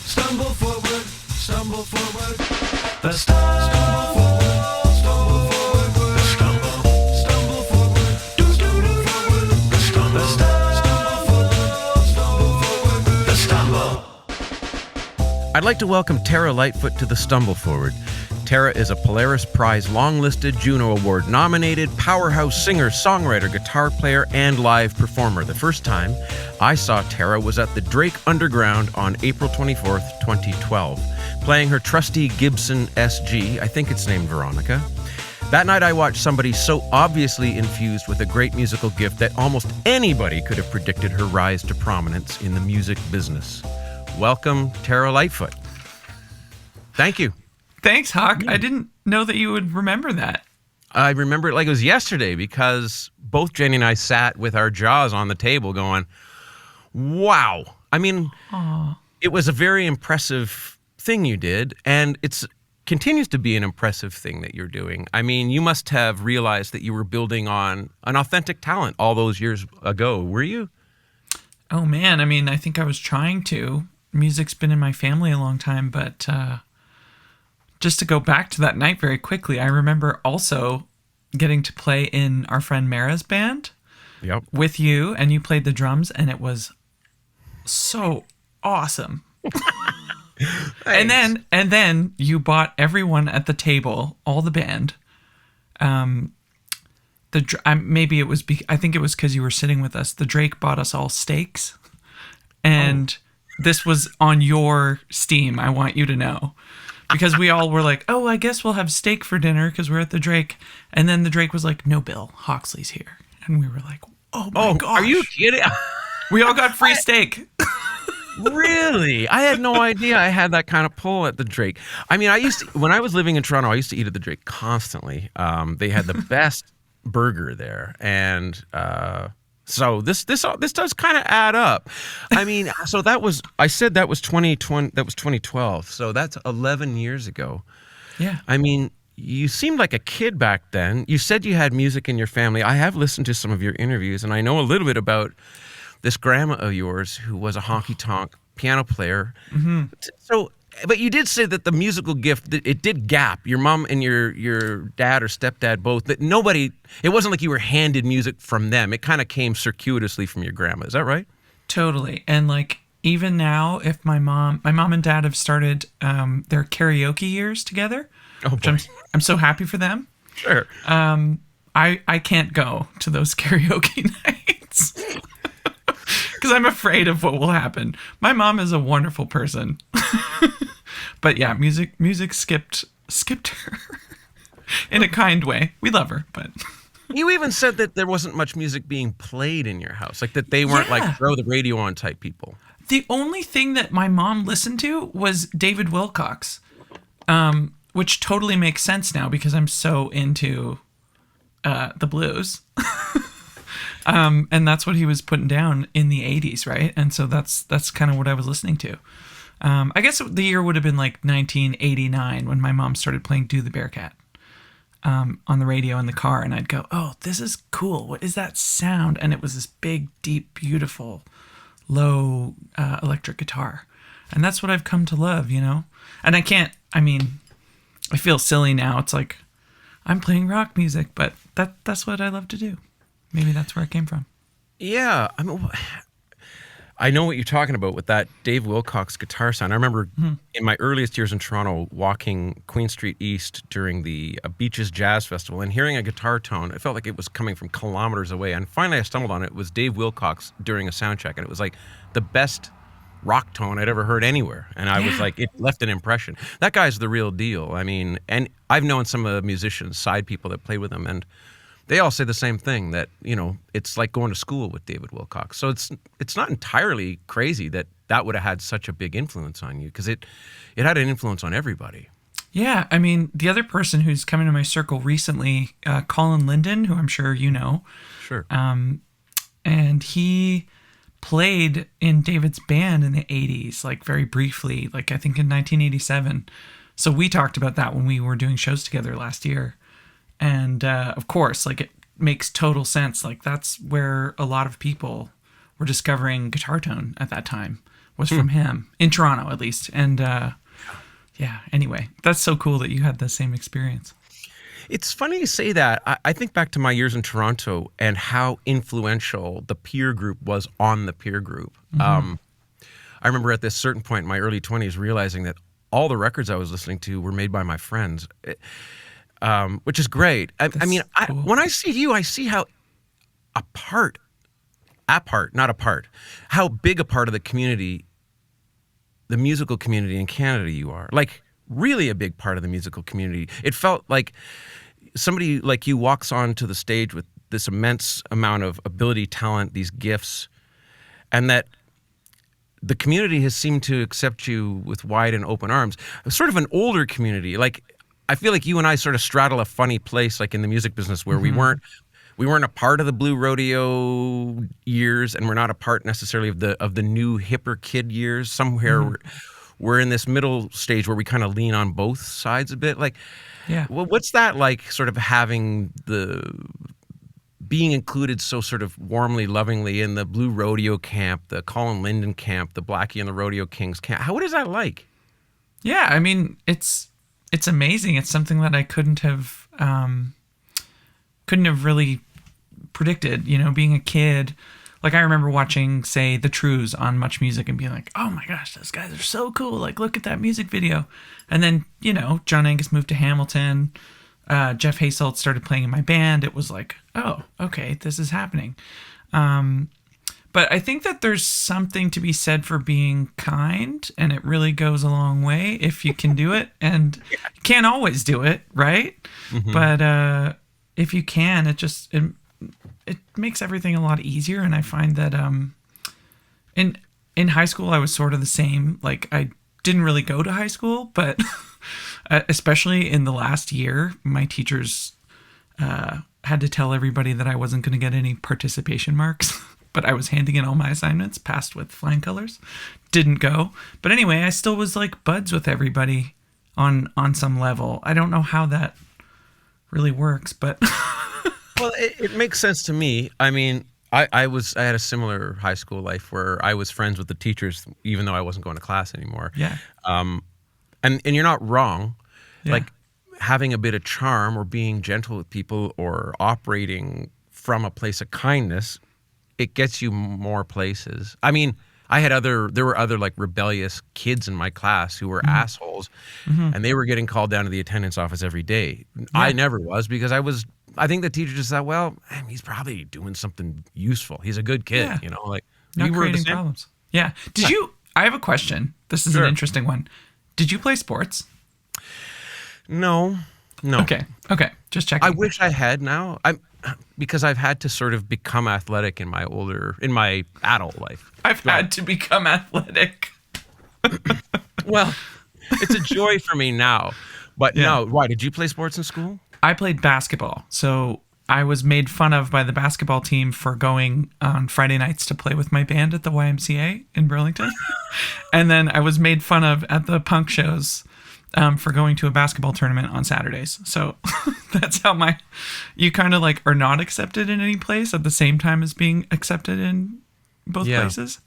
Stumble forward, stumble forward. The stumble forward, stumble forward. The stumble forward. Stumble forward. The stumble forward, stumble forward. The stumble. I'd like to welcome Terra Lightfoot to the Stumble Forward. Terra is a Polaris Prize long-listed, Juno Award nominated, powerhouse singer, songwriter, guitar player, and live performer. The first time I saw Terra was at the Drake Underground on April 24th, 2012, playing her trusty Gibson SG. I think it's named Veronica. That night I watched somebody so obviously infused with a great musical gift that almost anybody could have predicted her rise to prominence in the music business. Welcome, Terra Lightfoot. Thank you. Thanks, Hawk. I didn't know that you would remember that. I remember it like it was yesterday because both Jenny and I sat with our jaws on the table going, wow. I mean, It was a very impressive thing you did, and it continues to be an impressive thing that you're doing. I mean, you must have realized that you were building on an authentic talent all those years ago, were you? Oh, man. I mean, I think I was trying to. Music's been in my family a long time, but just to go back to that night very quickly, I remember also getting to play in our friend Mara's band with you, and you played the drums, and it was so awesome. and then you bought everyone at the table, all the band. Maybe it was I think it was because you were sitting with us. The Drake bought us all steaks, and this was on your Steam. I want you to know. Because we all were like, oh, I guess we'll have steak for dinner because we're at the Drake. And then the Drake was like, no, Bill, Hawksley's here. And we were like, oh my gosh. Are you kidding? We all got free steak. Really? I had no idea I had that kind of pull at the Drake. I mean, when I was living in Toronto, I used to eat at the Drake constantly. They had the best burger there. And so this does kind of add up. I mean, so I said that was 2012. So that's 11 years ago. Yeah. I mean, you seemed like a kid back then. You said you had music in your family. I have listened to some of your interviews, and I know a little bit about this grandma of yours who was a honky-tonk piano player. Mm-hmm. So, but you did say that the musical gift, it did gap. Your mom and your dad or stepdad both, that it wasn't like you were handed music from them. It kind of came circuitously from your grandma. Is that right? Totally. And like, even now, if my mom and dad have started their karaoke years together, which I'm so happy for them. Sure. I can't go to those karaoke nights because I'm afraid of what will happen. My mom is a wonderful person. But yeah, music skipped her in a kind way. We love her, but you even said that there wasn't much music being played in your house, like that they weren't like throw the radio on type people. The only thing that my mom listened to was David Wilcox, which totally makes sense now because I'm so into the blues. And that's what he was putting down in the 80s, right? And so that's kind of what I was listening to. I guess the year would have been like 1989 when my mom started playing Do the Bearcat on the radio in the car, and I'd go, oh, this is cool. What is that sound? And it was this big, deep, beautiful, low electric guitar. And that's what I've come to love, you know? And I feel silly now. It's like I'm playing rock music, but that's what I love to do. Maybe that's where it came from. Yeah. I mean, I know what you're talking about with that Dave Wilcox guitar sound. I remember in my earliest years in Toronto walking Queen Street East during the Beaches Jazz Festival and hearing a guitar tone. It felt like it was coming from kilometers away. And finally I stumbled on it. It was Dave Wilcox during a sound check. And it was like the best rock tone I'd ever heard anywhere. And I was like, it left an impression. That guy's the real deal. I mean, and I've known some of the musicians, side people that play with him, and they all say the same thing, that, you know, it's like going to school with David Wilcox. So it's not entirely crazy that would have had such a big influence on you, because it had an influence on everybody. Yeah, I mean, the other person who's come into my circle recently, Colin Linden, who I'm sure you know. Sure. And he played in David's band in the 80s, like very briefly, like I think in 1987. So we talked about that when we were doing shows together last year. And of course, like, it makes total sense. Like, that's where a lot of people were discovering guitar tone at that time, was from him, in Toronto at least. And yeah, anyway, that's so cool that you had the same experience. It's funny you say that. I think back to my years in Toronto and how influential the peer group was on the peer group. I remember at this certain point in my early 20s realizing that all the records I was listening to were made by my friends, which is great. I mean, cool. when I see you, I see how how big a part of the community, the musical community in Canada you are. Like, really a big part of the musical community. It felt like somebody like you walks onto the stage with this immense amount of ability, talent, these gifts, and that the community has seemed to accept you with wide and open arms. Sort of an older community. Like, I feel like you and I sort of straddle a funny place, like in the music business, where we weren't a part of the Blue Rodeo years, and we're not a part necessarily of the new hipper kid years. Somewhere we're in this middle stage where we kind of lean on both sides a bit. Like, Yeah. well, what's that like, sort of being included so sort of warmly, lovingly in the Blue Rodeo camp, the Colin Linden camp, the Blackie and the Rodeo Kings camp? What is that like? Yeah, I mean, it's amazing. It's something that I couldn't have really predicted, being a kid. Like, I remember watching, say, The Trues on Much Music and being like, oh my gosh, those guys are so cool. Like, look at that music video. And then, John Angus moved to Hamilton. Jeff Haselt started playing in my band. It was like, oh, okay, this is happening. But I think that there's something to be said for being kind, and it really goes a long way if you can do it. And you can't always do it, right? But if you can, it makes everything a lot easier. And I find that in high school, I was sort of the same. Like, I didn't really go to high school, but especially in the last year, my teachers had to tell everybody that I wasn't going to get any participation marks. But I was handing in all my assignments, passed with flying colors, didn't go. But anyway, I still was like buds with everybody on some level. I don't know how that really works, but Well, it makes sense to me. I mean, I had a similar high school life where I was friends with the teachers, even though I wasn't going to class anymore. Yeah. And you're not wrong. Yeah. Like, having a bit of charm or being gentle with people or operating from a place of kindness, it gets you more places. I mean, there were other like rebellious kids in my class who were assholes, and they were getting called down to the attendance office every day. Yeah. I never was, because I think the teacher just thought, well, he's probably doing something useful. He's a good kid, like not we were creating the same. problems. Yeah. I have a question. This is an interesting one. Did you play sports? No. Okay. Just checking. I wish I had now. Because I've had to sort of become athletic in my adult life. I've had to become athletic. Well, it's a joy for me now. But no, why? Did you play sports in school? I played basketball. So I was made fun of by the basketball team for going on Friday nights to play with my band at the YMCA in Burlington. And then I was made fun of at the punk shows for going to a basketball tournament on Saturdays. So that's how you kind of like are not accepted in any place at the same time as being accepted in both places.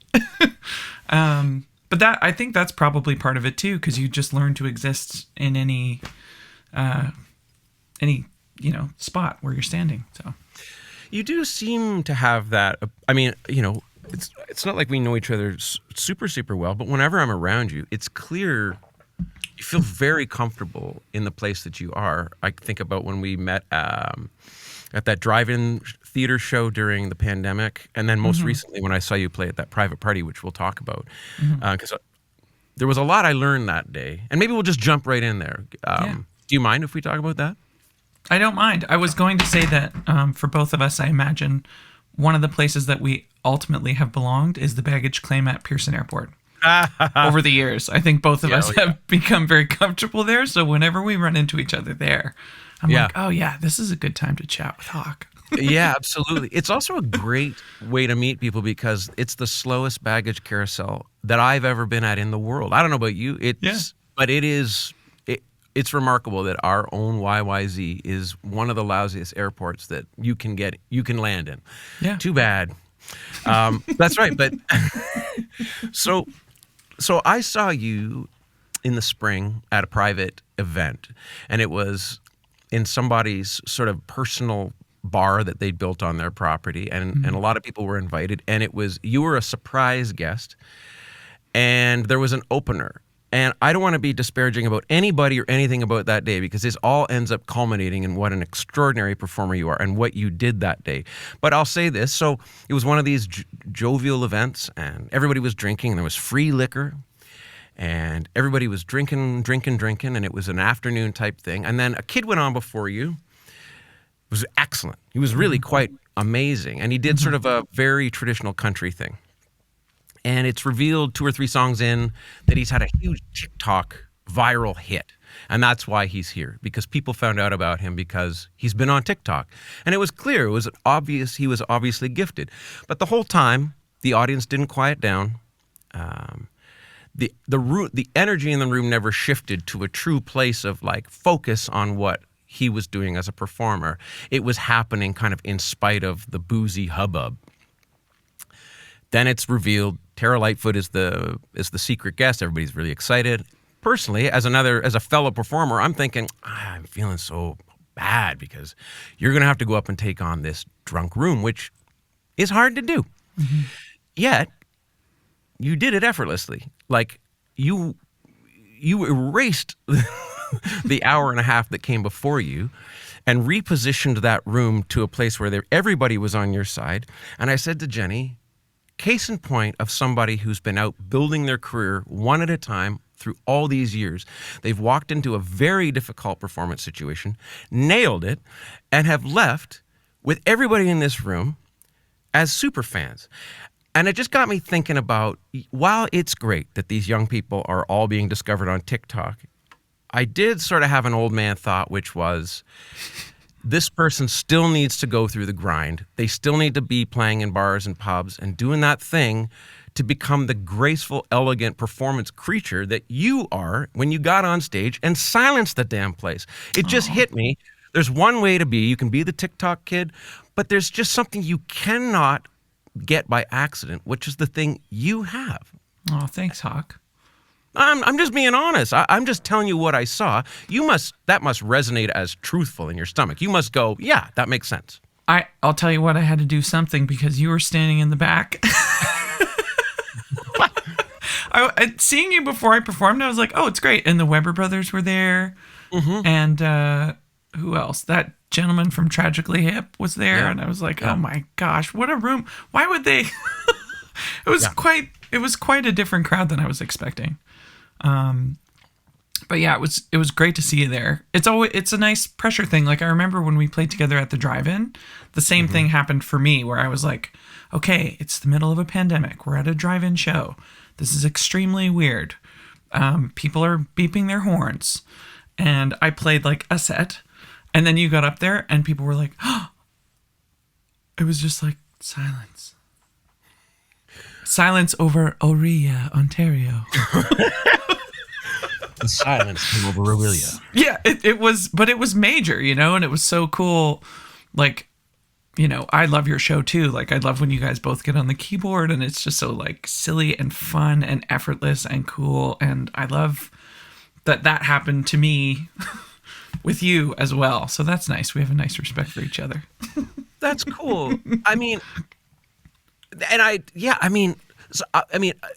But I think that's probably part of it too, because you just learn to exist in any spot where you're standing. So you do seem to have that. I mean, it's not like we know each other super, super well, but whenever I'm around you, it's clear you feel very comfortable in the place that you are. I think about when we met at that drive-in theater show during the pandemic, and then most recently when I saw you play at that private party, which we'll talk about, because there was a lot I learned that day. And maybe we'll just jump right in there. Do you mind if we talk about that? I don't mind. I was going to say that for both of us, I imagine one of the places that we ultimately have belonged is the baggage claim at Pearson Airport. Over the years, I think both of us have become very comfortable there. So whenever we run into each other there, I'm like, oh yeah, this is a good time to chat with Hawk. Yeah, absolutely. It's also a great way to meet people because it's the slowest baggage carousel that I've ever been at in the world. I don't know about you, but it's remarkable that our own YYZ is one of the lousiest airports that you can land in. Yeah. Too bad. That's right. But so So I saw you in the spring at a private event, and it was in somebody's sort of personal bar that they'd built on their property, and a lot of people were invited, and you were a surprise guest, and there was an opener. And I don't want to be disparaging about anybody or anything about that day, because this all ends up culminating in what an extraordinary performer you are and what you did that day. But I'll say this. So it was one of these jovial events, and everybody was drinking, and there was free liquor, and everybody was drinking, and it was an afternoon type thing. And then a kid went on before you. It was excellent. He was really quite amazing. And he did sort of a very traditional country thing. And it's revealed 2 or 3 songs in that he's had a huge TikTok viral hit. And that's why he's here, because people found out about him because he's been on TikTok. And it was clear, it was obvious he was obviously gifted. But the whole time, the audience didn't quiet down. The energy in the room never shifted to a true place of like focus on what he was doing as a performer. It was happening kind of in spite of the boozy hubbub. Then it's revealed Terra Lightfoot is the secret guest. Everybody's really excited. Personally, as a fellow performer, I'm thinking, I'm feeling so bad because you're going to have to go up and take on this drunk room, which is hard to do. Yet, you did it effortlessly. Like, you erased the hour and a half that came before you and repositioned that room to a place where everybody was on your side. And I said to Jenny, case in point of somebody who's been out building their career one at a time through all these years. They've walked into a very difficult performance situation, nailed it, and have left with everybody in this room as super fans. And it just got me thinking about, while it's great that these young people are all being discovered on TikTok, I did sort of have an old man thought, which was, this person still needs to go through the grind. They still need to be playing in bars and pubs and doing that thing to become the graceful, elegant performance creature that you are when you got on stage and silenced the damn place. It just hit me. There's one way to be. You can be the TikTok kid, but there's just something you cannot get by accident, which is the thing you have. Oh, thanks, Hawk. I'm just being honest. I'm just telling you what I saw. That must resonate as truthful in your stomach. You must go, yeah, that makes sense. I'll tell you what, I had to do something because you were standing in the back. Seeing you before I performed, I was like, oh, it's great. And the Weber brothers were there. And who else? That gentleman from Tragically Hip was there. Yeah. And I was like, oh my gosh, what a room. Why would they? It was quite a different crowd than I was expecting. But yeah, it was great to see you there. It's a nice pressure thing. Like, I remember when we played together at the drive-in, the same thing happened for me, where I was like, okay, it's the middle of a pandemic. We're at a drive-in show. This is extremely weird. People are beeping their horns. And I played like a set, and then you got up there and people were like, oh, it was just like silence. Silence over Orillia, Ontario. The silence came over Orillia. Yeah, it was major, and it was so cool. Like, I love your show too. Like, I love when you guys both get on the keyboard and it's just so like silly and fun and effortless and cool. And I love that happened to me with you as well. So that's nice. We have a nice respect for each other. That's cool. I mean,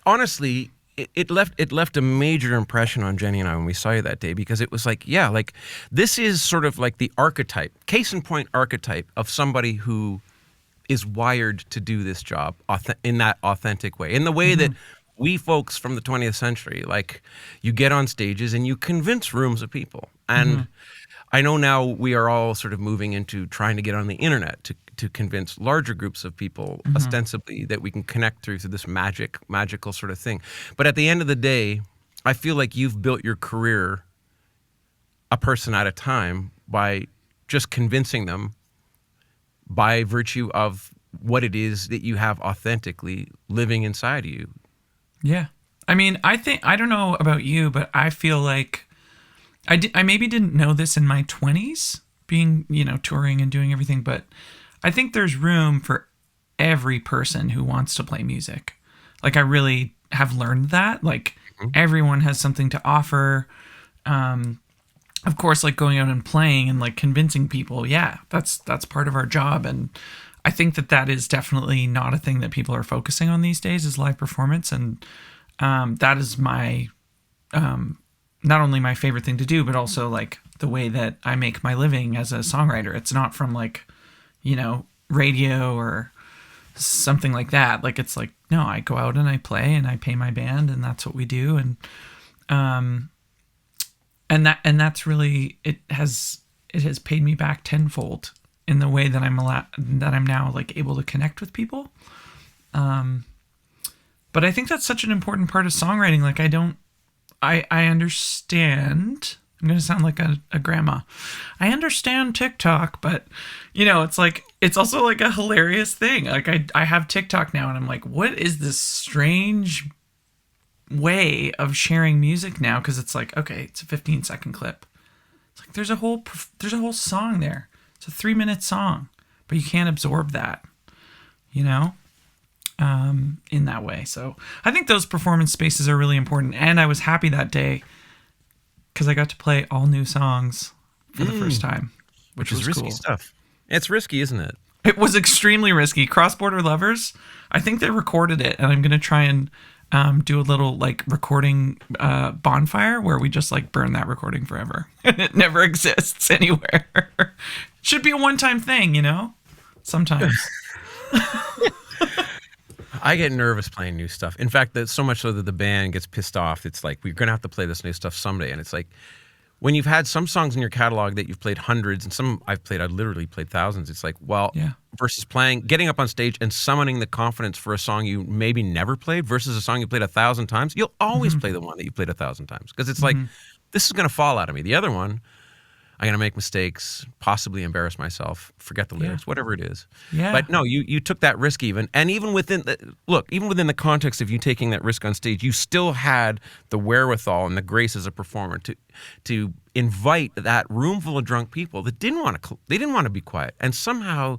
honestly, it left a major impression on Jenny and I when we saw you that day, because it was like, yeah, like, this is sort of like the archetype, case in point archetype of somebody who is wired to do this job in that authentic way, in the way that we folks from the 20th century, like, you get on stages and you convince rooms of people. And I know now we are all sort of moving into trying to get on the internet to convince larger groups of people, ostensibly, that we can connect through this magical sort of thing. But at the end of the day, I feel like you've built your career a person at a time by just convincing them by virtue of what it is that you have authentically living inside of you. Yeah. I mean, I don't know about you, but I feel like I maybe didn't know this in my 20s, being, touring and doing everything, but I think there's room for every person who wants to play music. Like, I really have learned that. Like everyone has something to offer. Of course, like going out and playing and like convincing people, yeah, that's part of our job. And I think that is definitely not a thing that people are focusing on these days, is live performance. And that is my not only my favorite thing to do, but also like the way that I make my living as a songwriter. It's not from like, radio or something like that. Like, it's like, no, I go out and I play and I pay my band, and that's what we do. And that's really, it has paid me back tenfold in the way that I'm now like able to connect with people. But I think that's such an important part of songwriting. Like I understand, I'm going to sound like a grandma. I understand TikTok, but it's like, it's also like a hilarious thing. Like I have TikTok now, and I'm like, what is this strange way of sharing music now? Because it's like, okay, it's a 15-second clip. It's like there's a whole song there. It's a 3-minute song, but you can't absorb that, in that way. So I think those performance spaces are really important. And I was happy that day because I got to play all new songs for the first time, which was risky cool stuff. It's risky, isn't it? It was extremely risky. Cross-Border Lovers, I think they recorded it, and I'm going to try and do a little like recording bonfire where we just like burn that recording forever. And it never exists anywhere. Should be a one-time thing, sometimes. I get nervous playing new stuff. In fact, that's so much so that the band gets pissed off. It's like, we're going to have to play this new stuff someday. And it's like, when you've had some songs in your catalog that you've played hundreds, and some I've literally played thousands. It's like, well, versus getting up on stage and summoning the confidence for a song you maybe never played versus a song you played 1,000 times, you'll always play the one that you played 1,000 times. Because it's like, this is going to fall out of me. The other one, I'm going to make mistakes, possibly embarrass myself, forget the lyrics, whatever it is. Yeah. But no, you took that risk even. And even within the context of you taking that risk on stage, you still had the wherewithal and the grace as a performer to invite that room full of drunk people that didn't want to be quiet. And somehow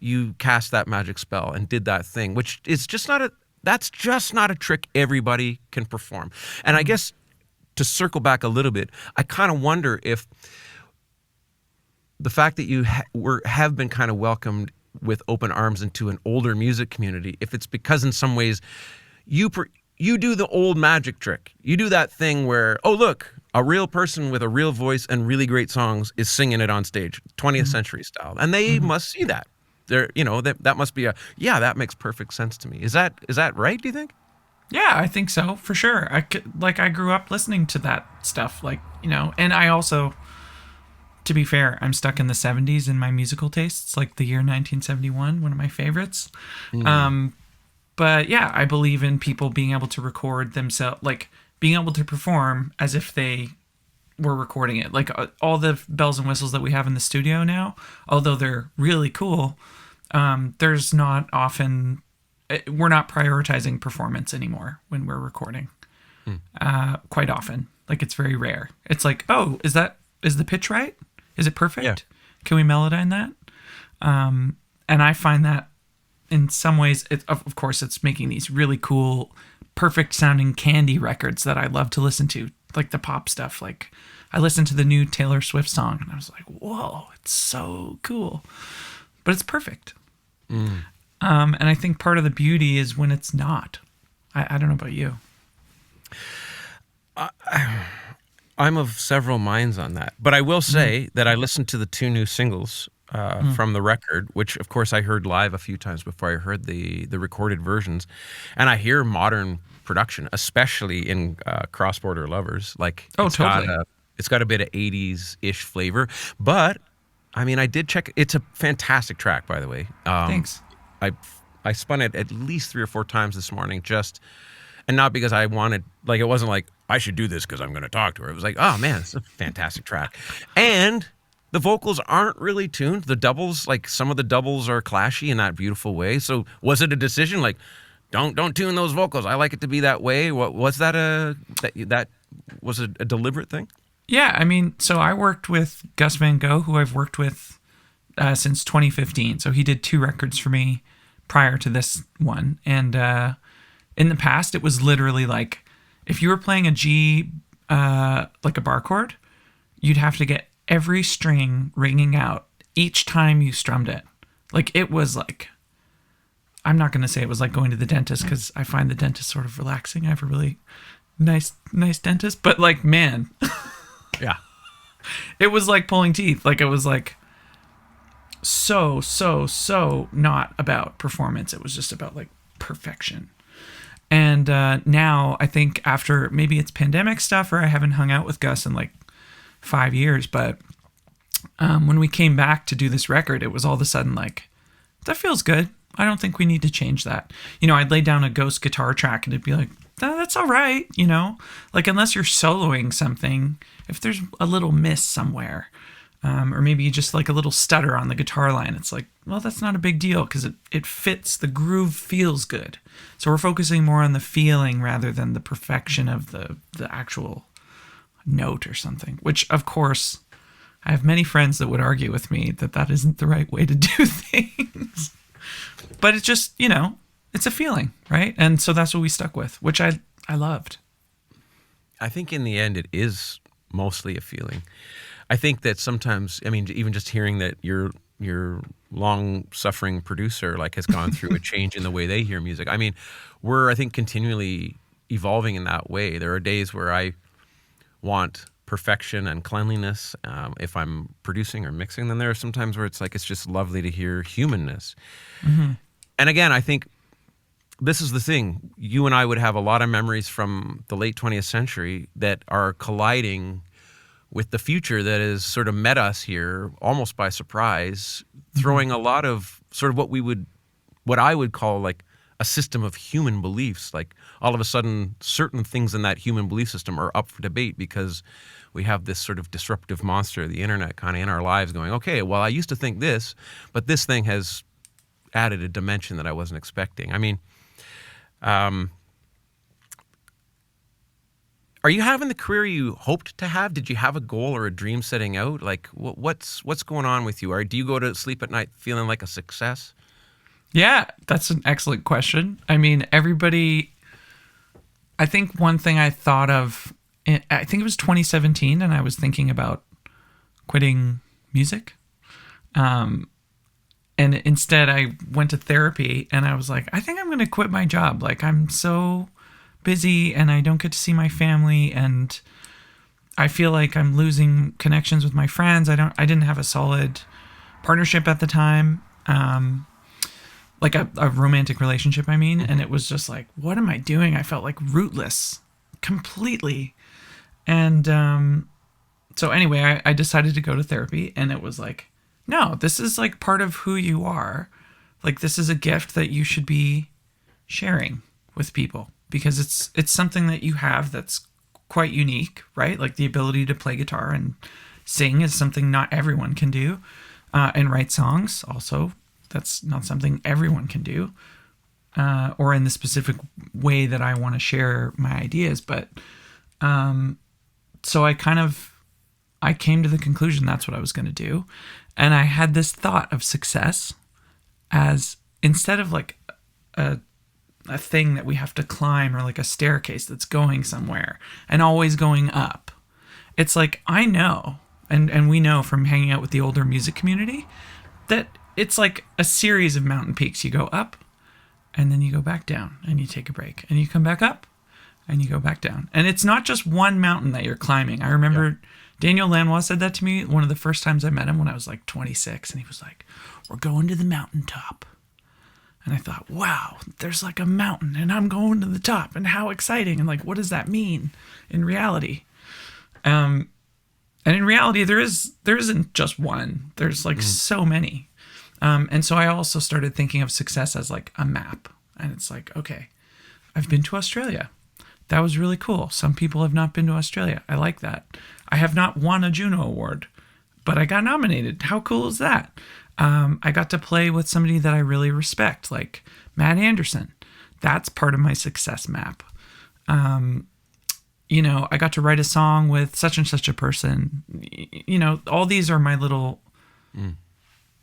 you cast that magic spell and did that thing, which is that's just not a trick everybody can perform. And I guess to circle back a little bit, I kind of wonder if the fact that you have been kind of welcomed with open arms into an older music community, if it's because in some ways you do the old magic trick. You do that thing where, oh, look, a real person with a real voice and really great songs is singing it on stage, 20th century style. And they must see that. That must be that makes perfect sense to me. Is that right, do you think? Yeah, I think so, for sure. I grew up listening to that stuff, and I also, to be fair, I'm stuck in the 70s in my musical tastes, like the year 1971, one of my favorites. But yeah, I believe in people being able to record themselves, like being able to perform as if they were recording it. Like all the bells and whistles that we have in the studio now, although they're really cool, there's not often, we're not prioritizing performance anymore when we're recording. Quite often. Like it's very rare. It's like, oh, is the pitch right? Is it perfect? Yeah. Can we melodyne that? And I find that in some ways, of course, it's making these really cool, perfect sounding candy records that I love to listen to, like the pop stuff. Like I listened to the new Taylor Swift song and I was like, whoa, it's so cool. But it's perfect. And I think part of the beauty is when it's not. I don't know about you. I'm of several minds on that. But I will say that I listened to the 2 new singles from the record, which of course I heard live a few times before I heard the recorded versions. And I hear modern production, especially in Cross-Border Lovers. Like, totally. It's got a bit of 80s-ish flavor. But, I mean, I did check. It's a fantastic track, by the way. Thanks. I spun it at least 3 or 4 times this morning, and not because I wanted, like, it wasn't like, I should do this because I'm going to talk to her. It was like, oh man, it's a fantastic track. And the vocals aren't really tuned. The doubles, like some of the doubles are clashy in that beautiful way. So was it a decision like, don't tune those vocals? I like it to be that way. What was that that was a deliberate thing? Yeah, I mean, so I worked with Gus Van Gogh, who I've worked with since 2015. So he did 2 records for me prior to this one. And In the past, it was literally like, if you were playing a G, like a bar chord, you'd have to get every string ringing out each time you strummed it. Like, it was like, I'm not going to say it was like going to the dentist, because I find the dentist sort of relaxing. I have a really nice dentist, but like, man, Yeah. it was like pulling teeth. Like, it was like so not about performance. It was just about like perfection. And now I think after, maybe it's pandemic stuff, or I haven't hung out with Gus in like 5 years, but when we came back to do this record, it was all of a sudden like, that feels good. I don't think we need to change that. I'd lay down a Ghost guitar track and it'd be like, that's all right. Like, unless you're soloing something, if there's a little miss somewhere, or maybe just like a little stutter on the guitar line, it's like, well, that's not a big deal, because it fits, the groove feels good. So we're focusing more on the feeling rather than the perfection of the actual note or something, which, of course, I have many friends that would argue with me that isn't the right way to do things. But it's just, it's a feeling, right? And so that's what we stuck with, which I loved. I think in the end, it is mostly a feeling. I think that sometimes, even just hearing that your long-suffering producer has gone through a change in the way they hear music. We're, I think, continually evolving in that way. There are days where I want perfection and cleanliness if I'm producing or mixing. Then there are some times where it's just lovely to hear humanness. Mm-hmm. And again, I think this is the thing. You and I would have a lot of memories from the late 20th century that are colliding with the future that has sort of met us here almost by surprise, throwing a lot of sort of what I would call like a system of human beliefs. Like, all of a sudden, certain things in that human belief system are up for debate because we have this sort of disruptive monster, the internet, kind of in our lives going, okay, well, I used to think this, but this thing has added a dimension that I wasn't expecting. Are you having the career you hoped to have? Did you have a goal or a dream setting out? Like, what's going on with you? Or do you go to sleep at night feeling like a success? Yeah, that's an excellent question. Everybody, I think one thing I thought of, I think it was 2017, and I was thinking about quitting music. And instead I went to therapy, and I was like, I think I'm going to quit my job. Like, I'm so busy and I don't get to see my family, and I feel like I'm losing connections with my friends. I didn't have a solid partnership at the time. Like a romantic relationship, and it was just like, what am I doing? I felt like rootless completely. And so anyway, I decided to go to therapy, and it was like, no, this is like part of who you are. Like, this is a gift that you should be sharing with people, because it's something that you have that's quite unique, right? Like, the ability to play guitar and sing is something not everyone can do, and write songs also. That's not something everyone can do, or in the specific way that I want to share my ideas. But so I came to the conclusion that's what I was going to do. And I had this thought of success as, instead of like a thing that we have to climb, or like a staircase that's going somewhere and always going up. It's like, I know, and we know from hanging out with the older music community, that it's like a series of mountain peaks. You go up, and then you go back down, and you take a break, and you come back up, and you go back down. And it's not just one mountain that you're climbing. I remember Daniel Lanois said that to me one of the first times I met him, when I was like 26, and he was like, we're going to the mountaintop. And I thought, wow, there's like a mountain, and I'm going to the top, and how exciting. And like, what does that mean in reality? And in reality, there isn't just one. There's like so many. And so I also started thinking of success as like a map. And it's like, okay, I've been to Australia. That was really cool. Some people have not been to Australia. I like that. I have not won a Juno Award, but I got nominated. How cool is that? I got to play with somebody that I really respect, like Matt Anderson. That's part of my success map. I got to write a song with such and such a person. All these are my little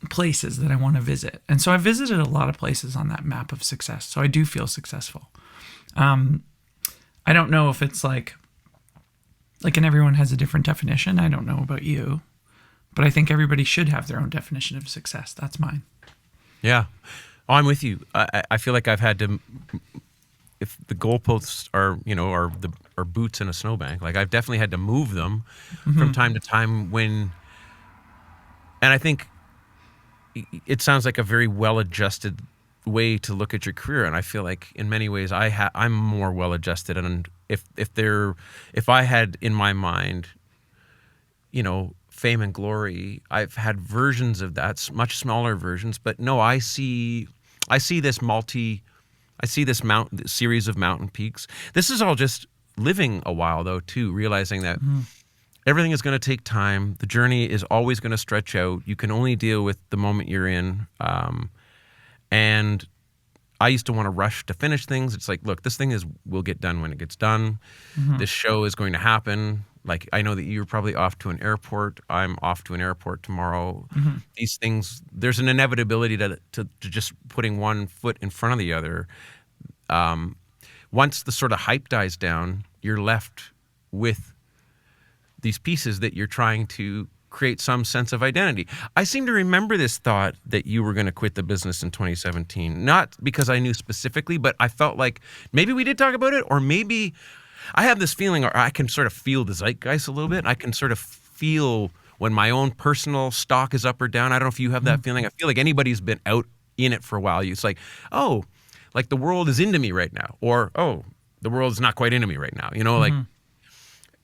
places that I want to visit. And so I visited a lot of places on that map of success. So I do feel successful. I don't know if it's like, and everyone has a different definition. I don't know about you, but I think everybody should have their own definition of success. That's mine. Yeah. Oh, I'm with you. I feel like I've had to, if the goalposts are, are boots in a snowbank, like I've definitely had to move them from time to time and I think it sounds like a very well-adjusted way to look at your career. And I feel like in many ways I'm more well-adjusted. And if I had in my mind, fame and glory, I've had versions of that, much smaller versions, but no, I see this series of mountain peaks. This is all just living a while though too, realizing that everything is going to take time. The journey is always going to stretch out. You can only deal with the moment you're in. And I used to want to rush to finish things. It's like, look, this thing will get done when it gets done. This show is going to happen. Like, I know that you're probably off to an airport. I'm off to an airport tomorrow. These things, there's an inevitability to just putting one foot in front of the other. Once the sort of hype dies down, you're left with these pieces that you're trying to create some sense of identity. I seem to remember this thought that you were going to quit the business in 2017, not because I knew specifically, but I felt like maybe we did talk about it, or maybe I have this feeling, or I can sort of feel the zeitgeist a little bit. I can sort of feel when my own personal stock is up or down. I don't know if you have that feeling. I feel like anybody's been out in it for a while. It's like, oh, like the world is into me right now, or oh, the world is not quite into me right now. Like,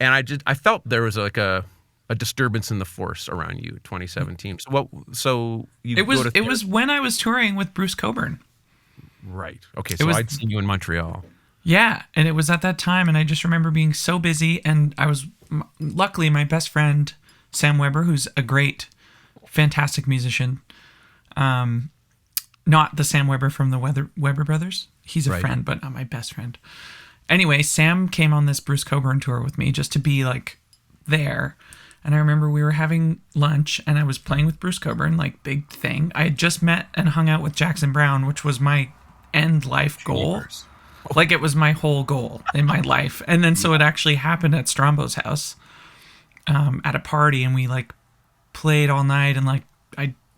and I felt there was like a disturbance in the force around you, 2017. It was when I was touring with Bruce Cockburn. Right. Okay. So I'd seen you in Montreal. Yeah, and it was at that time, and I just remember being so busy, and I was luckily my best friend Sam Weber, who's a great, fantastic musician. Not the Sam Weber from the Weber Brothers. He's a friend, but not my best friend. Anyway, Sam came on this Bruce Cockburn tour with me just to be like there. And I remember we were having lunch and I was playing with Bruce Cockburn, like big thing. I had just met and hung out with Jackson Browne, which was my end life goal. Like it was my whole goal in my life. And then so it actually happened at Strombo's house at a party, and we like played all night, and like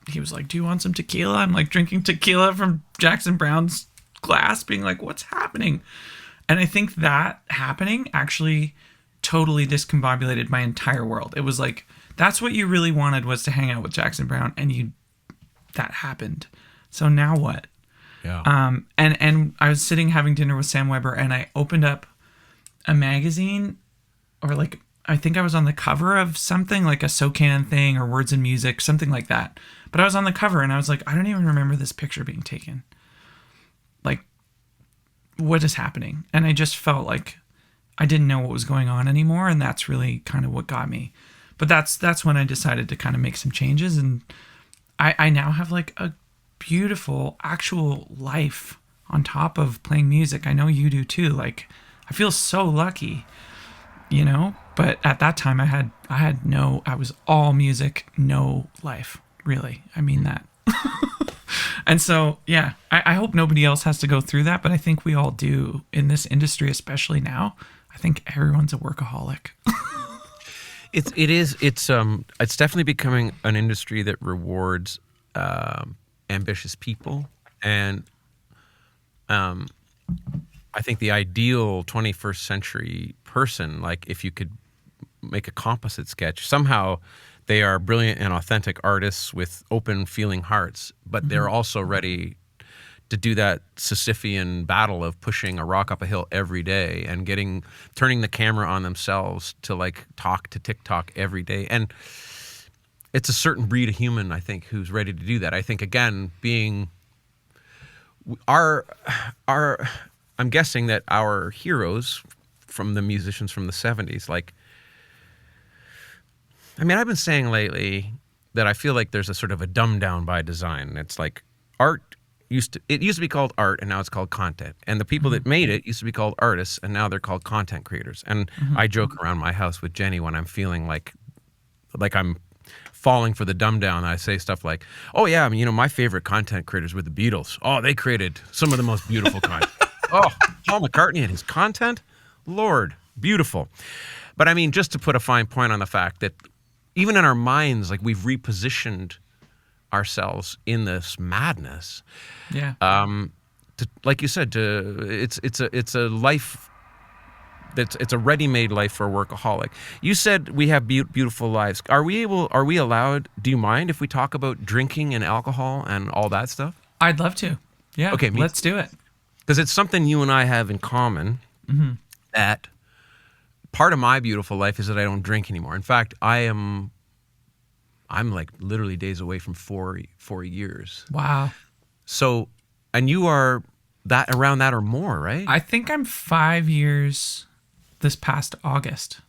he was like, "Do you want some tequila?" I'm like drinking tequila from Jackson Browne's glass, being like, "What's happening?" And I think that happening actually totally discombobulated my entire world. It was like, that's what you really wanted, was to hang out with Jackson Browne, and that happened. So now what? Yeah. And I was sitting having dinner with Sam Weber, and I opened up a magazine, or like, I think I was on the cover of something like a SOCAN thing or Words and Music, something like that. But I was on the cover and I was like, I don't even remember this picture being taken. Like, what is happening? And I just felt like I didn't know what was going on anymore. And that's really kind of what got me. But that's when I decided to kind of make some changes. And I now have like a beautiful actual life on top of playing music. I know you do too. Like, I feel so lucky, but at that time I was all music, no life, really. I mean that. And so, yeah, I hope nobody else has to go through that, but I think we all do in this industry, especially now. I think everyone's a workaholic. It's definitely becoming an industry that rewards ambitious people, and I think the ideal 21st century person, like if you could make a composite sketch, somehow they are brilliant and authentic artists with open feeling hearts, but they're also ready to do that Sisyphean battle of pushing a rock up a hill every day and turning the camera on themselves to like talk to TikTok every day. And it's a certain breed of human, I think, who's ready to do that. I think, again, being I'm guessing that our heroes from the musicians from the 70s, like, I mean, I've been saying lately that I feel like there's a sort of a dumbed down by design. It's like art used to be called art, and now it's called content. And the people that made it used to be called artists, and now they're called content creators. And I joke around my house with Jenny when I'm feeling like I'm falling for the dumb down. I say stuff like, "Oh yeah, I mean, my favorite content creators were the Beatles. Oh, they created some of the most beautiful content. Oh, Paul McCartney and his content, Lord, beautiful." But I mean, just to put a fine point on the fact that even in our minds, like we've repositioned ourselves in this madness. Yeah. Like you said, it's a life. It's a ready-made life for a workaholic. You said we have beautiful lives. Are we allowed? Do you mind if we talk about drinking and alcohol and all that stuff? I'd love to. Yeah. Okay, let's do it. Because it's something you and I have in common. That part of my beautiful life is that I don't drink anymore. In fact, I'm like literally days away from 4 years. Wow. So, and you are around that or more, right? I think I'm 5 years this past August.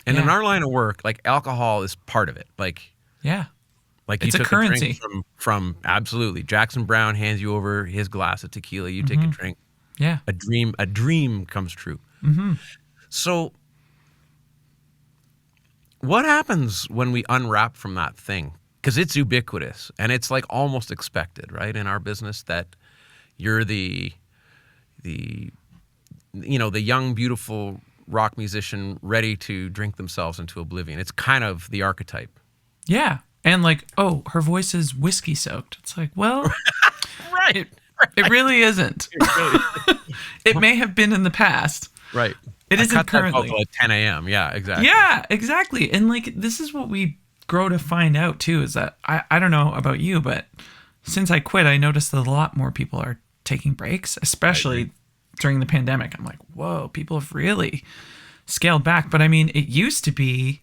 And Yeah. in our line of work, like alcohol is part of it. Like Yeah. you It's a took currency. a drink from absolutely. Jackson Brown hands you over his glass of tequila. You take a drink. Yeah. A dream comes true. So what happens when we unwrap from that thing? Because it's ubiquitous and it's like almost expected, right? In our business that you're the young, beautiful rock musician ready to drink themselves into oblivion. It's kind of the archetype. Yeah. And like, oh, her voice is whiskey soaked. It's like, well, Right. it really isn't. It may have been in the past. Right. It I isn't cut that currently. vocal at 10 a.m. Yeah, exactly. Yeah, exactly. And like, this is what we grow to find out too, is that I don't know about you, but since I quit, I noticed that a lot more people are taking breaks, especially during the pandemic. I'm like, whoa, people have really scaled back. But I mean, it used to be,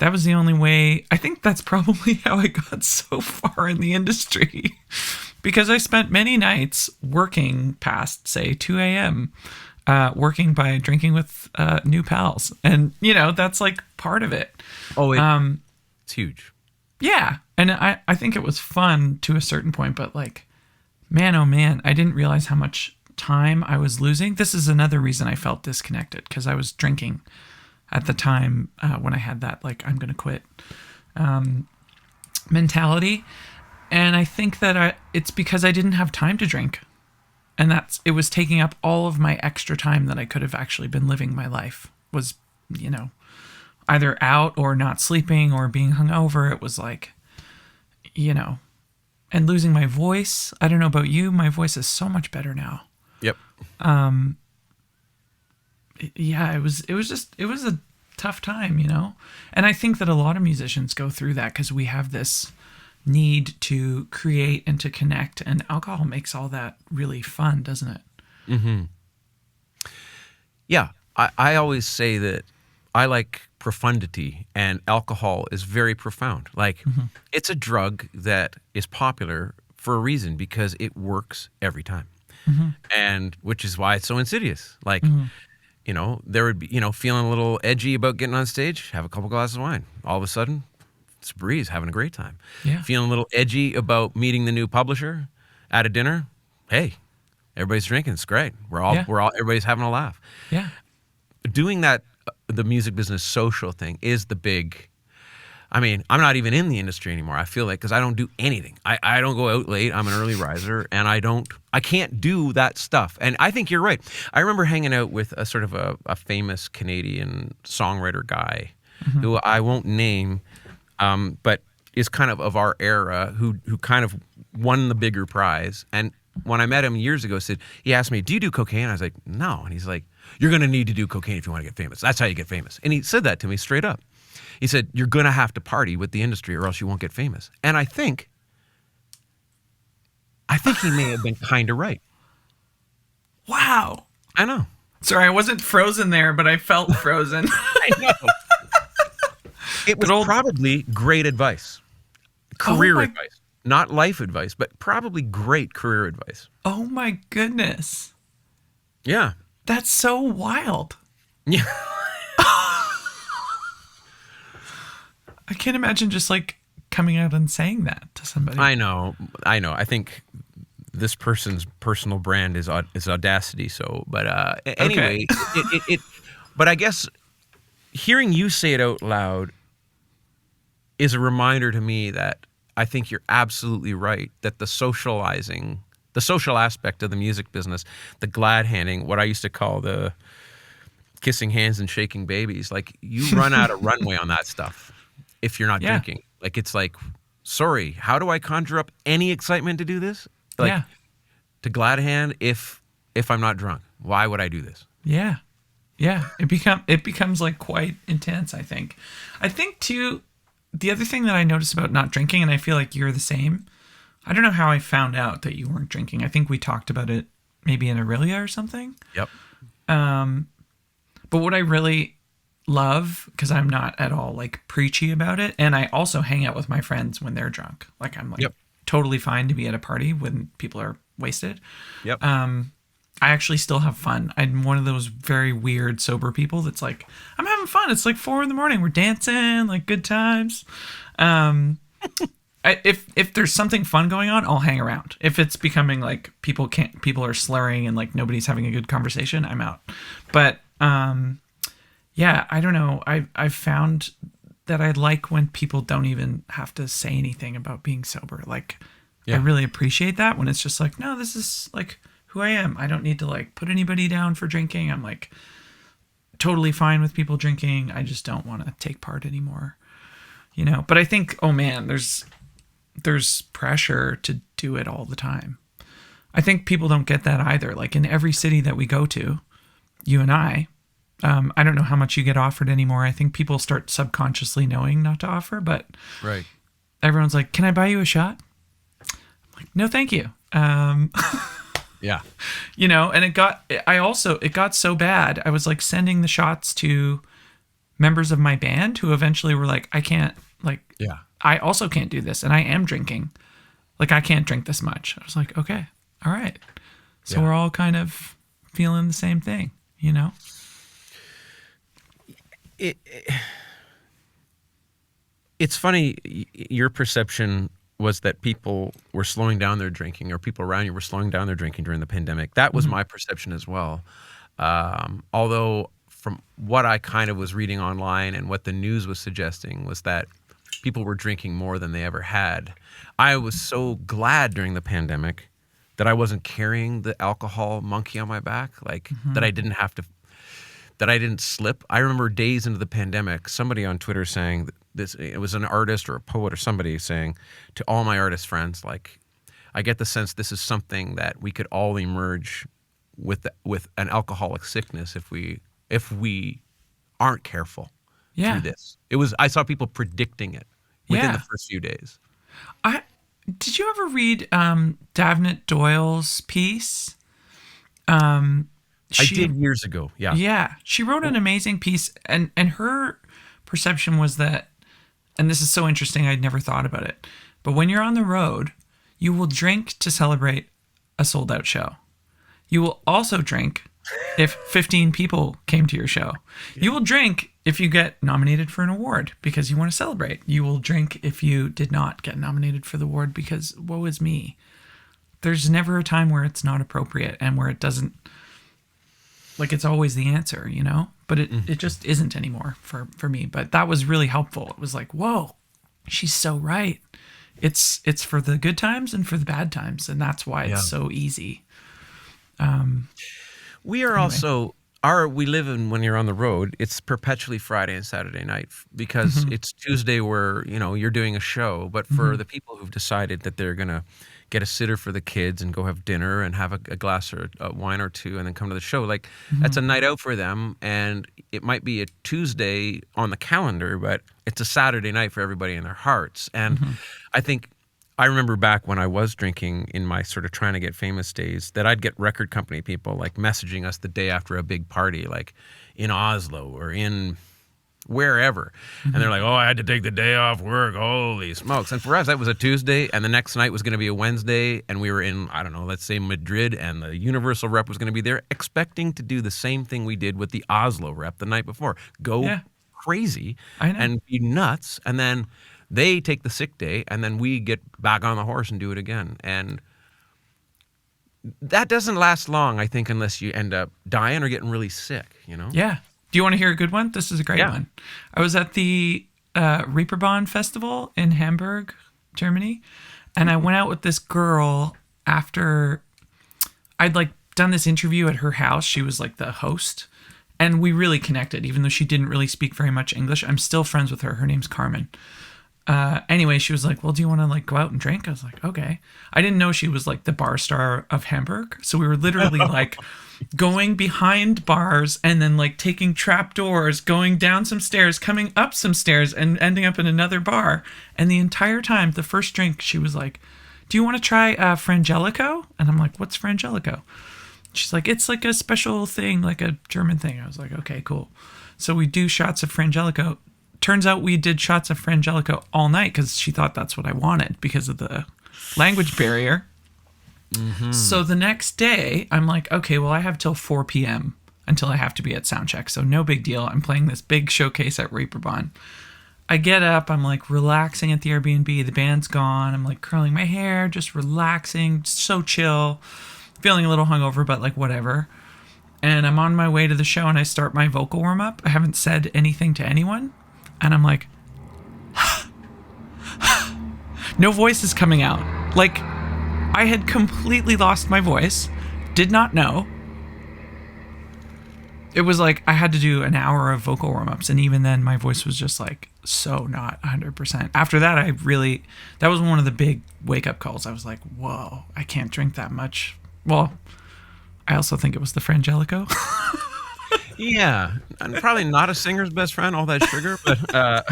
that was the only way. I think that's probably how I got so far in the industry because I spent many nights working past, say, 2 a.m., working by drinking with new pals. And, that's like part of it. Oh, it's huge. Yeah. And I think it was fun to a certain point, but like, man, oh man, I didn't realize how much time I was losing. This is another reason I felt disconnected because I was drinking at the time when I had that, like, I'm going to quit mentality. And I think that it's because I didn't have time to drink. And it was taking up all of my extra time that I could have actually been living my life was, either out or not sleeping or being hungover. It was like, and losing my voice. I don't know about you. My voice is so much better now. Yep. Yeah, it was a tough time, And I think that a lot of musicians go through that because we have this need to create and to connect, and alcohol makes all that really fun, doesn't it? Mm-hmm. Yeah. I always say that I like profundity, and alcohol is very profound. Like, it's a drug that is popular for a reason because it works every time. And which is why it's so insidious. Like, there would be, feeling a little edgy about getting on stage, have a couple glasses of wine. All of a sudden, it's a breeze, having a great time. Yeah. Feeling a little edgy about meeting the new publisher at a dinner. Hey, everybody's drinking. It's great. Everybody's having a laugh. Yeah. Doing that, the music business social thing is the big. I mean, I'm not even in the industry anymore. I feel like because I don't do anything. I don't go out late. I'm an early riser, and I can't do that stuff. And I think you're right. I remember hanging out with a sort of a famous Canadian songwriter guy who I won't name, but is kind of our era, who kind of won the bigger prize. And when I met him years ago, he asked me, "Do you do cocaine?" I was like, "No." And he's like, "You're going to need to do cocaine if you want to get famous. That's how you get famous." And he said that to me straight up. He said, "You're going to have to party with the industry or else you won't get famous." And I think he may have been kind of right. Wow. I know. Sorry, I wasn't frozen there, but I felt frozen. I know. It was probably great advice. Career advice. Not life advice, but probably great career advice. Oh my goodness. Yeah. That's so wild. Yeah. I can't imagine just like coming out and saying that to somebody. I know. I think this person's personal brand is audacity. So, but anyway, it. But I guess hearing you say it out loud, is a reminder to me that I think you're absolutely right, that the social aspect of the music business, the glad handing, what I used to call the kissing hands and shaking babies, like you run out of runway on that stuff if you're not Yeah. drinking. Like it's like, sorry, how do I conjure up any excitement to do this? Like Yeah. to glad hand if I'm not drunk. Why would I do this? Yeah. Yeah. It becomes like quite intense, I think. I think too, the other thing that I noticed about not drinking, and I feel like you're the same. I don't know how I found out that you weren't drinking. I think we talked about it maybe in Aurelia or something. Yep. But what I really love, because I'm not at all like preachy about it, and I also hang out with my friends when they're drunk. Like I'm like Yep. totally fine to be at a party when people are wasted. Yep. I actually still have fun. I'm one of those very weird sober people that's like, I'm having fun. It's like 4 a.m. We're dancing, like good times. If there's something fun going on, I'll hang around. If it's becoming like people are slurring and like nobody's having a good conversation, I'm out. But yeah, I don't know. I've found that I like when people don't even have to say anything about being sober. Like I really appreciate that when it's just like, no, this is like who I am. I don't need to like put anybody down for drinking. I'm like totally fine with people drinking. I just don't want to take part anymore, you know? But I think, oh man, there's pressure to do it all the time. I think people don't get that either. Like in every city that we go to, you and I don't know how much you get offered anymore. I think people start subconsciously knowing not to offer, but Right. everyone's like, can I buy you a shot? I'm like, no, thank you. Yeah. You know, and it got so bad. I was like sending the shots to members of my band who eventually were like, I can't, like, Yeah. I also can't do this. And I am drinking. Like, I can't drink this much. I was like, okay, all right. So Yeah. we're all kind of feeling the same thing, you know? It's funny, your perception was that people were slowing down their drinking, or people around you were slowing down their drinking during the pandemic. That was my perception as well. Although from what I kind of was reading online and what the news was suggesting was that people were drinking more than they ever had. I was so glad during the pandemic that I wasn't carrying the alcohol monkey on my back, like that I didn't slip. I remember days into the pandemic, somebody on Twitter saying this, it was an artist or a poet or somebody saying to all my artist friends, like, I get the sense this is something that we could all emerge with an alcoholic sickness if we aren't careful Yeah. through this. I saw people predicting it within the first few days. Did you ever read Davenant Doyle's piece? I did years ago. Yeah. Yeah, she wrote an amazing piece, and her perception was that, and this is so interesting, I'd never thought about it, but when you're on the road, you will drink to celebrate a sold-out show. You will also drink if 15 people came to your show. You will drink if you get nominated for an award because you want to celebrate. You will drink if you did not get nominated for the award because woe is me. There's never a time where it's not appropriate and where it doesn't, like, it's always the answer, you know? But it just isn't anymore for me. But that was really helpful. It was like, whoa, she's so right. It's for the good times and for the bad times. And that's why it's so easy. We are also we live in, when you're on the road, it's perpetually Friday and Saturday night because it's Tuesday where, you know, you're doing a show. But for the people who've decided that they're going to get a sitter for the kids and go have dinner and have a glass or a wine or two and then come to the show, like that's a night out for them. And it might be a Tuesday on the calendar, but it's a Saturday night for everybody in their hearts. And I remember back when I was drinking in my sort of trying to get famous days that I'd get record company people like messaging us the day after a big party, like in Oslo or in wherever. And they're like, oh, I had to take the day off work. Holy smokes. And for us, that was a Tuesday. And the next night was going to be a Wednesday. And we were in, I don't know, let's say Madrid. And the Universal rep was going to be there expecting to do the same thing we did with the Oslo rep the night before. Go crazy and be nuts. And then they take the sick day, and then we get back on the horse and do it again. And that doesn't last long, I think, unless you end up dying or getting really sick, you know? Yeah. Do you want to hear a good one? This is a great one. I was at the Reeperbahn Festival in Hamburg, Germany. And I went out with this girl after I'd like done this interview at her house. She was like the host. And we really connected, even though she didn't really speak very much English. I'm still friends with her. Her name's Carmen. Anyway, she was like, well, do you want to like go out and drink? I was like, okay. I didn't know she was like the bar star of Hamburg. So we were literally like going behind bars and then like taking trap doors, going down some stairs, coming up some stairs and ending up in another bar. And the entire time, the first drink, she was like, do you want to try Frangelico? And I'm like, what's Frangelico? She's like, it's like a special thing, like a German thing. I was like, okay, cool. So we do shots of Frangelico. Turns out we did shots of Frangelico all night because she thought that's what I wanted because of the language barrier. Mm-hmm. So the next day, I'm like, okay, well, I have till 4 p.m. until I have to be at soundcheck. So no big deal. I'm playing this big showcase at Reeperbahn. I get up. I'm like relaxing at the Airbnb. The band's gone. I'm like curling my hair, just relaxing, so chill. Feeling a little hungover, but like whatever. And I'm on my way to the show and I start my vocal warm up. I haven't said anything to anyone. And I'm like, no voice is coming out. Like I had completely lost my voice. Did not know. It was like I had to do an hour of vocal warm ups. And even then my voice was just like so not 100%. After that, that was one of the big wake up calls. I was like, whoa, I can't drink that much. Well, I also think it was the Frangelico. Yeah, and probably not a singer's best friend, all that sugar, but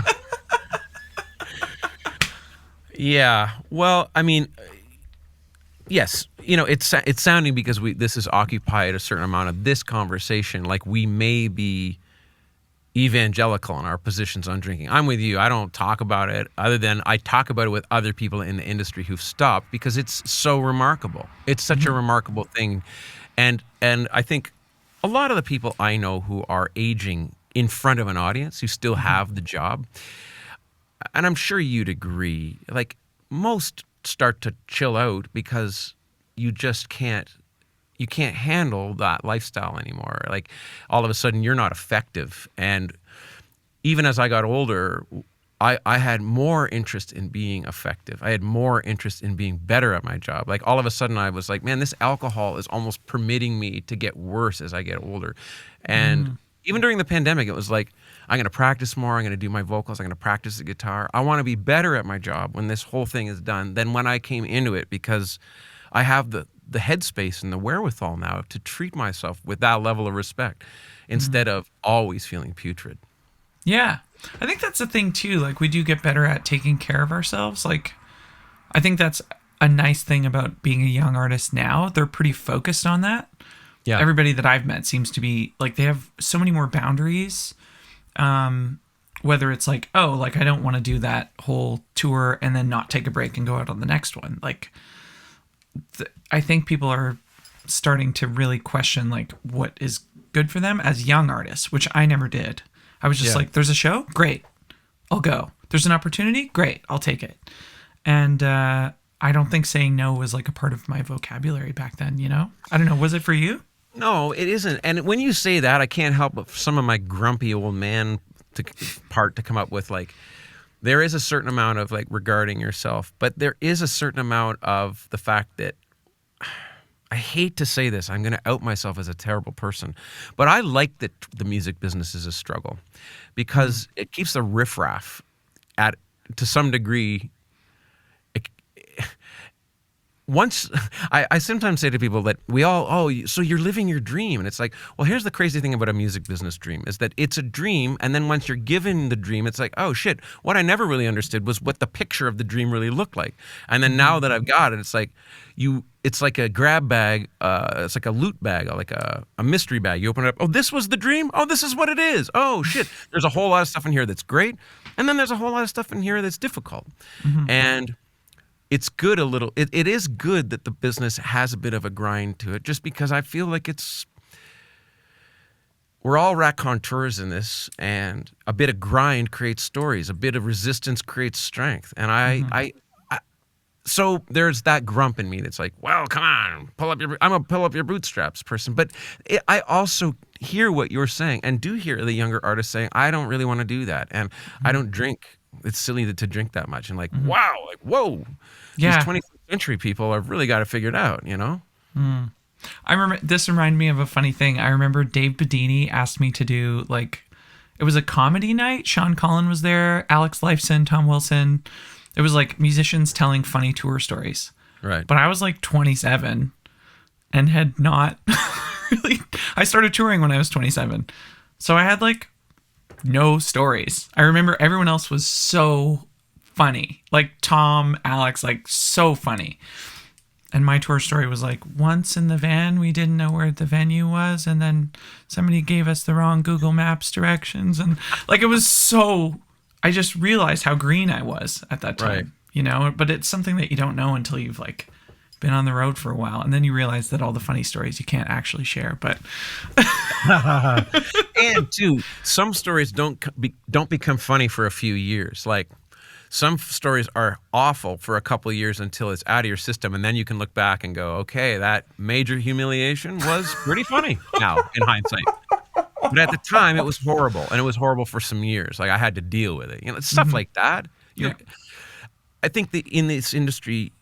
yeah. Well, I mean, yes, you know, it's sounding because this has occupied a certain amount of this conversation, like we may be evangelical in our positions on drinking. I'm with you. I don't talk about it other than I talk about it with other people in the industry who've stopped because it's so remarkable. It's such a remarkable thing. And I think a lot of the people I know who are aging in front of an audience who still have the job, and I'm sure you'd agree, like most start to chill out because you just can't handle that lifestyle anymore. Like all of a sudden you're not effective. And even as I got older, I had more interest in being effective. I had more interest in being better at my job. Like all of a sudden I was like, man, this alcohol is almost permitting me to get worse as I get older. And even during the pandemic, it was like, I'm going to practice more. I'm going to do my vocals. I'm going to practice the guitar. I want to be better at my job when this whole thing is done than when I came into it because I have the headspace and the wherewithal now to treat myself with that level of respect instead of always feeling putrid. Yeah. I think that's the thing too. Like we do get better at taking care of ourselves. Like I think that's a nice thing about being a young artist now. They're pretty focused on that. Yeah. Everybody that I've met seems to be like, they have so many more boundaries. Whether it's like, oh, like I don't want to do that whole tour and then not take a break and go out on the next one. Like I think people are starting to really question like what is good for them as young artists, which I never did. I was just like, there's a show? Great. I'll go. There's an opportunity? Great. I'll take it. And I don't think saying no was like a part of my vocabulary back then, you know? I don't know. Was it for you? No, it isn't. And when you say that, I can't help but some of my grumpy old man to come up with like, there is a certain amount of like regarding yourself, but there is a certain amount of the fact that I hate to say this, I'm going to out myself as a terrible person, but I like that the music business is a struggle because it keeps the riffraff to some degree. Once I sometimes say to people that so you're living your dream. And it's like, well, here's the crazy thing about a music business dream is that it's a dream. And then once you're given the dream, it's like, oh shit, what I never really understood was what the picture of the dream really looked like. And then now that I've got it, it's like it's like a grab bag. It's like a loot bag, like a mystery bag. You open it up. Oh, this was the dream. Oh, this is what it is. Oh shit. There's a whole lot of stuff in here that's great. And then there's a whole lot of stuff in here that's difficult. And it's good it is good that the business has a bit of a grind to it just because I feel like we're all raconteurs in this and a bit of grind creates stories, a bit of resistance creates strength. And So there's that grump in me that's like, well, come on, I'm a pull up your bootstraps person. But I also hear what you're saying and do hear the younger artists saying, I don't really want to do that. And I don't drink. It's silly to drink that much. And like, wow, like, whoa, Yeah. these 21st century people have really got to figure it out, you know? I remember, this reminded me of a funny thing. I remember Dave Bedini asked me to do, like, it was a comedy night. Sean Collin was there, Alex Lifeson, Tom Wilson. It was like musicians telling funny tour stories. Right. But I was like 27 and had not really, I started touring when I was 27. So I had like no stories. I remember everyone else was so funny. Like Tom, Alex, like so funny. And my tour story was like, once in the van, we didn't know where the venue was. And then somebody gave us the wrong Google Maps directions. And like, it was so, I just realized how green I was at that time, Right. you know, but it's something that you don't know until you've like been on the road for a while. And then you realize that all the funny stories you can't actually share, but And too, some stories don't become funny for a few years. Like some stories are awful for a couple of years until it's out of your system, and then you can look back and go, okay, that major humiliation was pretty funny now in hindsight. But at the time, it was horrible, and it was horrible for some years. Like I had to deal with it, you know, stuff like that. Yeah. I think that in this industry,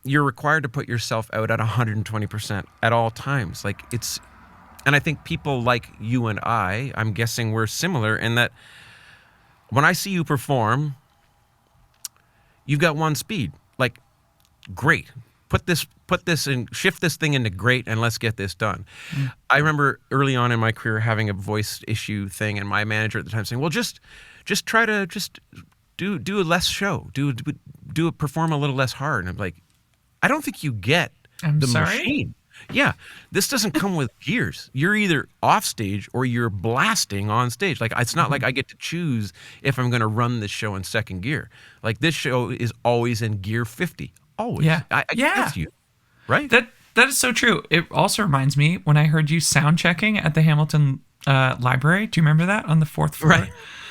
you're required to put yourself out at 120% at all times. Like it's, and I think people like you and I'm guessing we're similar in that when I see you perform, you've got one speed, like great. Put this in, shift this thing into great, and let's get this done. I remember early on in my career having a voice issue thing, and my manager at the time saying, "Well, just try to just do a less show, perform a little less hard." And I'm like, I don't think you get the machine. Yeah, this doesn't come with gears. You're either off stage or you're blasting on stage. Like it's not like I get to choose if I'm going to run this show in second gear. Like this show is always in gear 50. Always. Yeah. I guess you. Right? that is so true. It also reminds me when I heard you sound checking at the Hamilton Library. Do you remember that on the 4th floor? Right.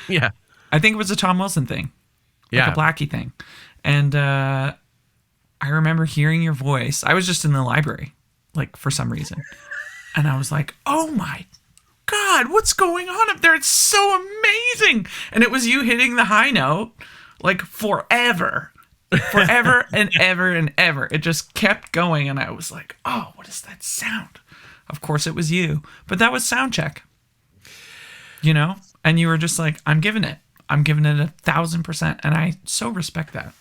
Yeah. I think it was a Tom Wilson thing, like a Blackie thing. And I remember hearing your voice. I was just in the library, like for some reason. And I was like, oh my God, what's going on up there? It's so amazing. And it was you hitting the high note like forever and ever and ever. It just kept going. And I was like, oh, what is that sound? Of course it was you. But that was sound check, you know? And you were just like, I'm giving it 1,000%. And I so respect that.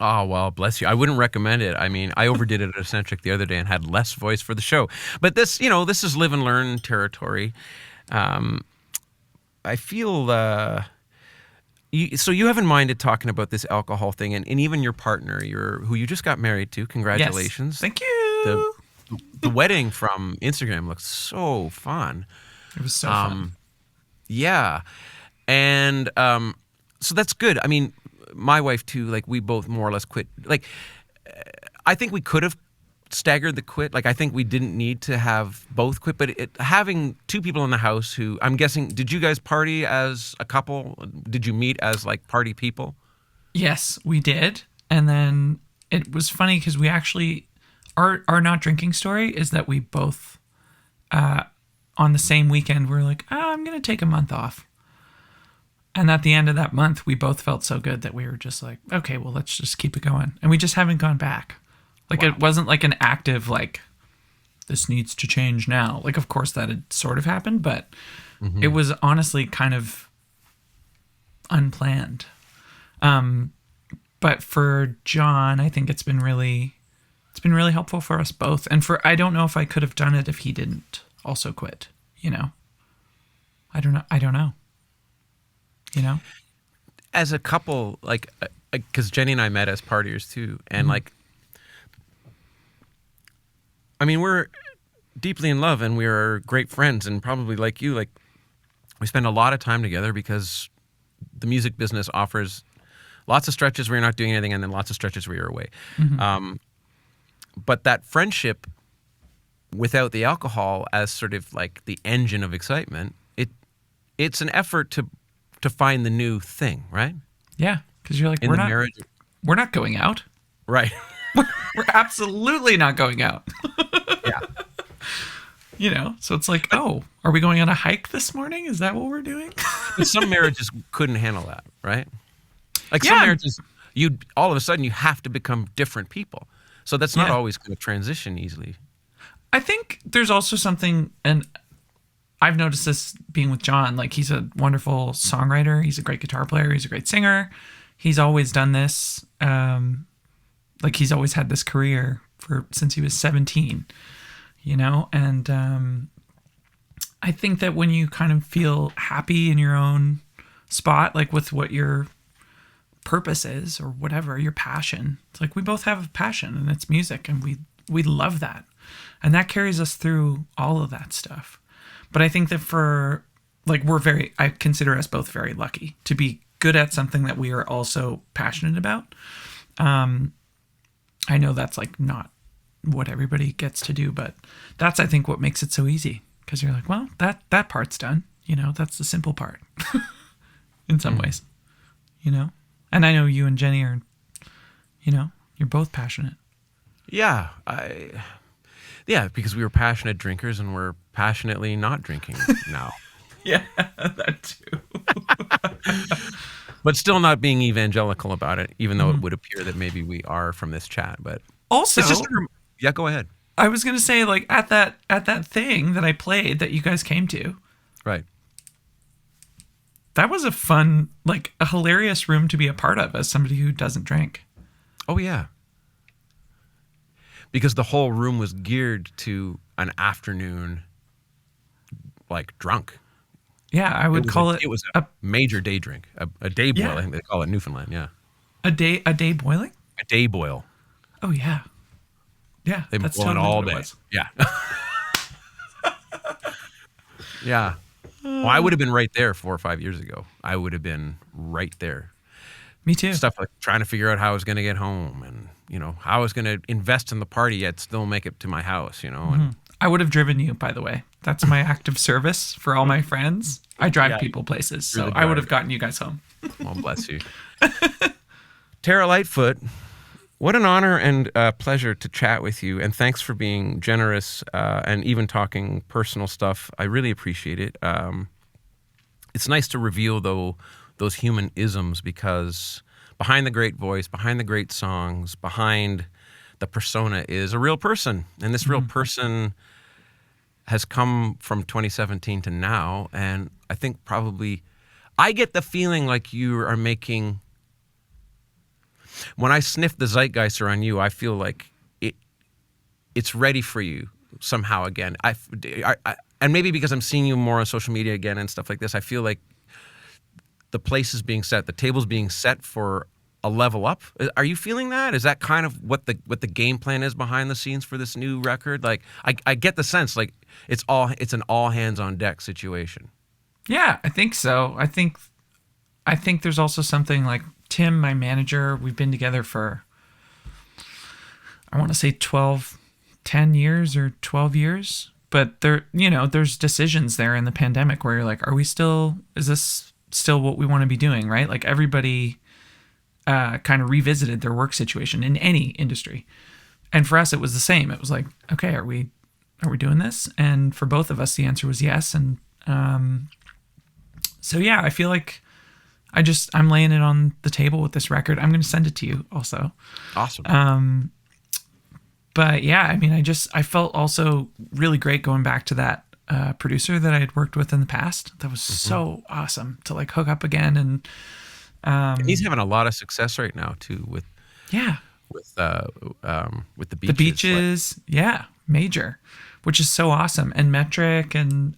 Oh, well, bless you. I wouldn't recommend it. I mean, I overdid it at Eccentric the other day and had less voice for the show. But this, you know, this is live and learn territory. I feel... So you haven't minded talking about this alcohol thing, and even your partner, who you just got married to. Congratulations! Yes. Thank you. The wedding from Instagram looks so fun. It was so fun. Yeah, and so that's good. I mean, my wife too. Like we both more or less quit. Like I think we could have staggered the quit. Like I think we didn't need to have both quit, but having two people in the house who, I'm guessing, did you guys party as a couple? Did you meet as like party people? Yes, we did. And then it was funny because we actually, our not drinking story is that we both, on the same weekend, we were like, oh, I'm going to take a month off. And at the end of that month, we both felt so good that we were just like, okay, well, let's just keep it going. And we just haven't gone back. Like, It wasn't like an active, like, this needs to change now. Like, of course, that had sort of happened, but it was honestly kind of unplanned. But for John, I think it's been really helpful for us both. And I don't know if I could have done it if he didn't also quit, you know? I don't know. You know? As a couple, like, because Jenny and I met as partiers too, and like, I mean, we're deeply in love and we are great friends, and probably like you, like we spend a lot of time together because the music business offers lots of stretches where you're not doing anything and then lots of stretches where you're away. But that friendship without the alcohol as sort of like the engine of excitement, it's an effort to find the new thing, right? Yeah, because you're like, In the marriage. we're not going out. Right. We're absolutely not going out. Yeah. You know, so it's like, oh, are we going on a hike this morning? Is that what we're doing? But some marriages couldn't handle that, right? Like Yeah. some marriages, you all of a sudden you have to become different people. So that's not Yeah. always going to transition easily. I think there's also something, and I've noticed this being with John. Like, he's a wonderful songwriter. He's a great guitar player. He's a great singer. He's always done this. Like, he's always had this career since he was 17. You know, and I think that when you kind of feel happy in your own spot, like with what your purpose is or whatever, your passion, it's like we both have a passion and it's music, and we love that. And that carries us through all of that stuff. But I think that I consider us both very lucky to be good at something that we are also passionate about. I know that's like not what everybody gets to do, but that's, I think, what makes it so easy, because you're like, well, that part's done, you know, that's the simple part in some ways, you know. And I know you and Jenny are, you know, you're both passionate. Yeah, because we were passionate drinkers and we're passionately not drinking now. Yeah, that too. But still not being evangelical about it, even though it would appear that maybe we are from this chat. But Also, it's just yeah, go ahead. I was gonna say, like, at that thing that I played that you guys came to, Right. that was a fun, like, a hilarious room to be a part of as somebody who doesn't drink. Oh, yeah. Because the whole room was geared to an afternoon, like, drunk. Yeah, I would call It was a major day drink, a day boil. Yeah. I think they call it in Newfoundland. Yeah, a day boiling. a day boil. Oh yeah, yeah. They've been that's boiling totally all what it day. was. Yeah, yeah. Well, I would have been right there 4 or 5 years ago. I would have been right there. Me too. Stuff like trying to figure out how I was going to get home, and how I was going to invest in the party yet still make it to my house. And I would have driven you, by the way. That's my act of service for all my friends. I drive people places, so You're the I would driver. have gotten you guys home. well, bless you. Terra Lightfoot, what an honor and pleasure to chat with you, and thanks for being generous and even talking personal stuff. I really appreciate it. It's nice to reveal, though, those human isms, because behind the great voice, behind the great songs, behind the persona is a real person, and this real person has come from 2017 to now, and I think probably I get the feeling like you are making. When I sniff the zeitgeist around you, I feel like it's ready for you somehow again. I and maybe because I'm seeing you more on social media again and stuff like this, I feel like the place is being set, the table's being set for a level up. Are you feeling that? Is that kind of what the game plan is behind the scenes for this new record? Like, I get the sense like it's an all hands on deck situation. Yeah, I think so. I think there's also something like Tim, my manager, we've been together for, I want to say 10 years or 12 years. But there's decisions there in the pandemic where you're like, is this still what we want to be doing, right? Like, everybody kind of revisited their work situation in any industry. And for us, it was the same. It was like, okay, are we doing this? And for both of us, the answer was yes. And so, yeah, I feel like I'm laying it on the table with this record. I'm going to send it to you also. Awesome. But yeah, I mean, I felt also really great going back to that producer that I had worked with in the past. That was so awesome to like hook up again. And he's having a lot of success right now too with the beaches. The beaches, yeah, major, which is so awesome. And Metric and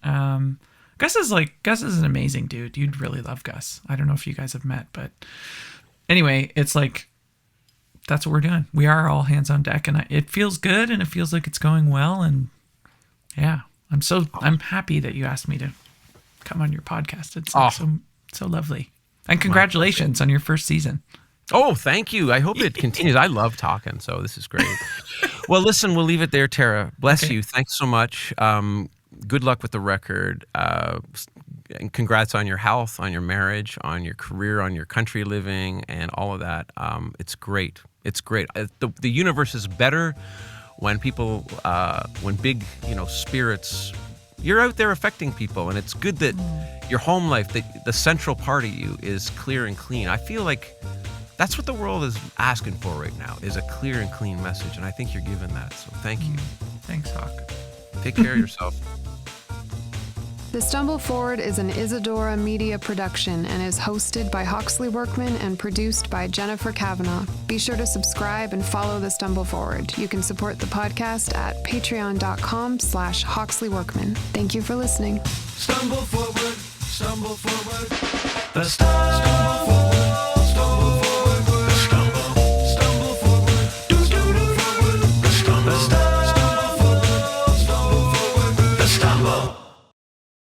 Gus is an amazing dude. You'd really love Gus. I don't know if you guys have met, but anyway, it's like, that's what we're doing. We are all hands on deck, and it feels good, and it feels like it's going well. And yeah, I'm happy that you asked me to come on your podcast. It's so lovely. And congratulations on your first season. Oh, thank you. I hope it continues. I love talking, so this is great. Well, listen, we'll leave it there, Terra. Bless you. Thanks so much. Good luck with the record. and congrats on your health, on your marriage, on your career, on your country living, and all of that. It's great. It's great. The universe is better when people, when big, spirits, you're out there affecting people, and it's good that your home life, the central part of you is clear and clean. I feel like that's what the world is asking for right now, is a clear and clean message, and I think you're giving that, so thank you. Thanks, Hawk. Take care of yourself. The Stumble Forward is an Isadora Media production and is hosted by Hawksley Workman and produced by Jennifer Kavanaugh. Be sure to subscribe and follow The Stumble Forward. You can support the podcast at patreon.com/Hawksley Workman. Thank you for listening. Stumble forward, the stumble forward.